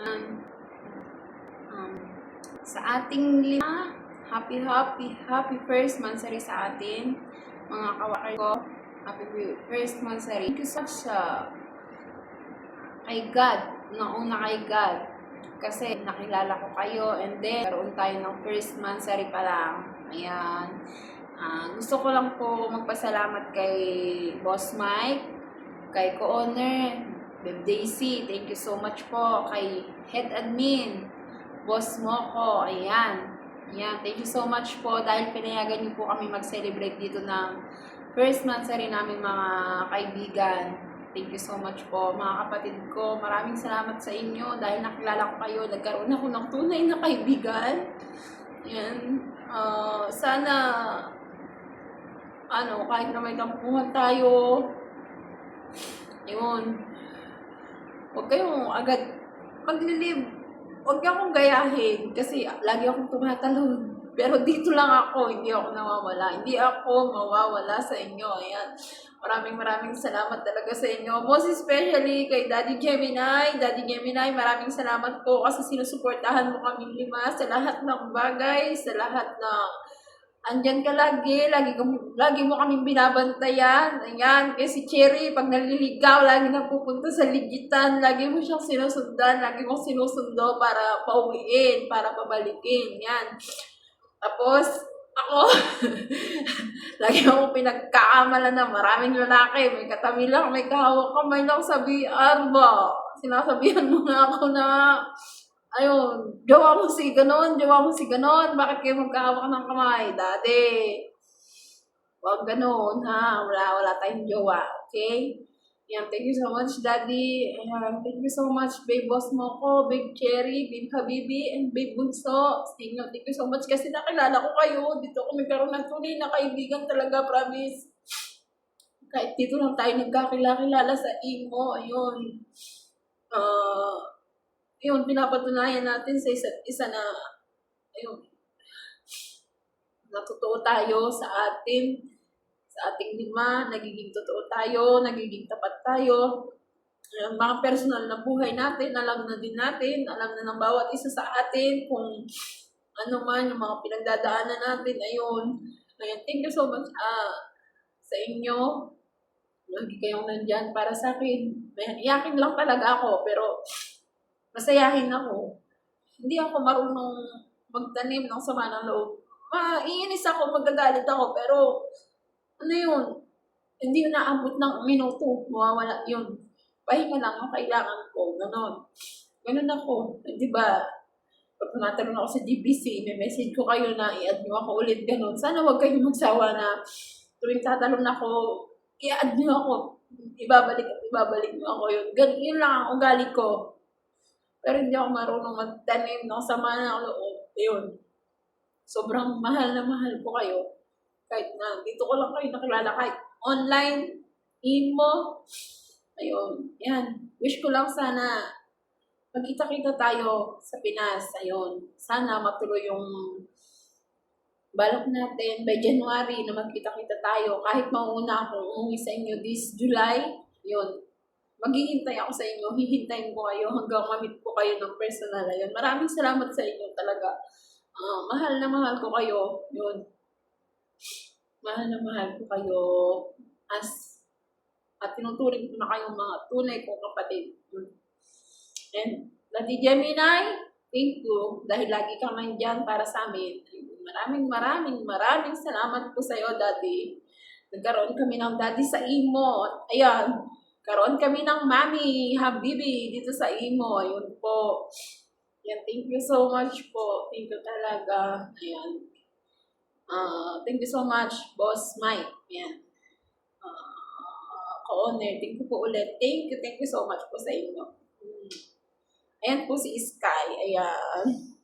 Ayan. Sa ating lima, happy first monthsary sa atin. Mga kawakay ko, happy first monthsary. Thank you so much kay God, nauna kay God. Kasi nakilala ko kayo and then karoon tayo ng first monthsary pa lang. Ayan. Gusto ko lang po magpasalamat kay Boss Mike, kay Co-Owner, Beb Daisy, thank you so much po. Kay Head Admin, Boss Moko, ayan. Ayan, thank you so much po dahil pinayagan niyo po kami mag-celebrate dito ng first monthsary namin mga kaibigan. Thank you so much po mga kapatid ko. Maraming salamat sa inyo dahil nakilala ko kayo. Nagkaroon ako ng tunay na kaibigan. Ayan. Sana kahit na may tampuhan tayo, yun, huwag kayong agad maglilib. Huwag niyo akong gayahin kasi lagi akong tumatalon. Pero dito lang ako, hindi ako nawawala. Hindi ako mawawala sa inyo. Ayan. Maraming salamat talaga sa inyo. Most especially kay Daddy Gemini. Daddy Gemini, maraming salamat po kasi sinusuportahan mo kami lima sa lahat ng bagay, sa lahat ng andyan ka lagi mo kaming binabantayan. Ayan, kasi si Cherry, pag naliligaw, lagi na pupunta sa ligitan, lagi mo siyang sinusundan, lagi mo sinusundo para pauwiin, para pabalikin. Yan. Tapos, ako, lagi akong pinagkaamalan na maraming lalaki, may katabi lang, may kahawak kamay lang sa BR ba? Sinasabihan mo na ako na, ayun, jowa mo si ganon, bakit kayo magkahawak ng kamay? Daddy, huwag ganon, ha? Wala tayong jowa, okay? Yan, thank you so much, Daddy. Ayan, thank you so much, Babe Boss Moko, Babe Cherry, Babe Habibi, and Babe Bunso. Thank you so much kasi nakilala ko kayo. Dito ako nagkaroon ng tunay na kaibigan talaga, promise. Kahit dito lang tayo nagkakilala sa imo, ayun. Yun, pinapatunayan natin sa isa't isa na, ayun, natutuo tayo sa ating lima, nagiging totoo tayo, nagiging tapat tayo. Ang mga personal na buhay natin, alam na din natin, alam na ng bawat isa sa atin kung ano man yung mga pinagdadaanan natin, ayun. Ayan, thank you so much sa inyo. Lagi kayong nandyan para sa akin. Iyakin lang talaga ako, pero masayahin ako. Hindi ako marunong magtanim ng sama ng loob. Iinis ako, magagalit ako, pero ano yun? Hindi yun naabot ng minuto. Mawawala yun. Pahinga lang ang kailangan ko. Ganon ako. Di ba? Pag natanong ako sa GBC, may message ko kayo na i-add nyo ako ulit. Ganon. Sana wag kayong magsawa na tuwing tatalon ako, i-add nyo ako. Ibabalik nyo ako yun. Yun lang ang ugali ko. Pero hindi ako marunong magtanim ng sama ng loob. Yun. Sobrang mahal na mahal ko kayo. Kahit na dito ko lang kayo nakilala, kahit online, imo, ayun, yan. Wish ko lang sana magkita-kita tayo sa Pinas, ayun. Sana matuloy yung balak natin by January na magkita-kita tayo. Kahit mauna akong umuwi sa inyo this July, yun. Maghihintay ako sa inyo, hihintayin ko kayo hanggang ma-meet ko kayo ng personal, ayun. Maraming salamat sa inyo talaga. Mahal na mahal ko kayo, yun. Mahal na mahal ko kayo at tinuturing ko na kayong mga tunay kong kapatid. And Daddy Gemini, thank you dahil lagi ka man dyan para sa amin. Maraming salamat po sa iyo, Daddy. Nagkaroon kami ng Daddy sa imo. Ayan, karoon kami ng Mami Habibi dito sa imo. Ayun po. Yan, thank you so much po. Thank you talaga. Ayan. Thank you so much, Boss Mike. Yan. Co-owner, thank you po ulit. Thank you so much po sa inyo. Ayan po si Sky. Ayan.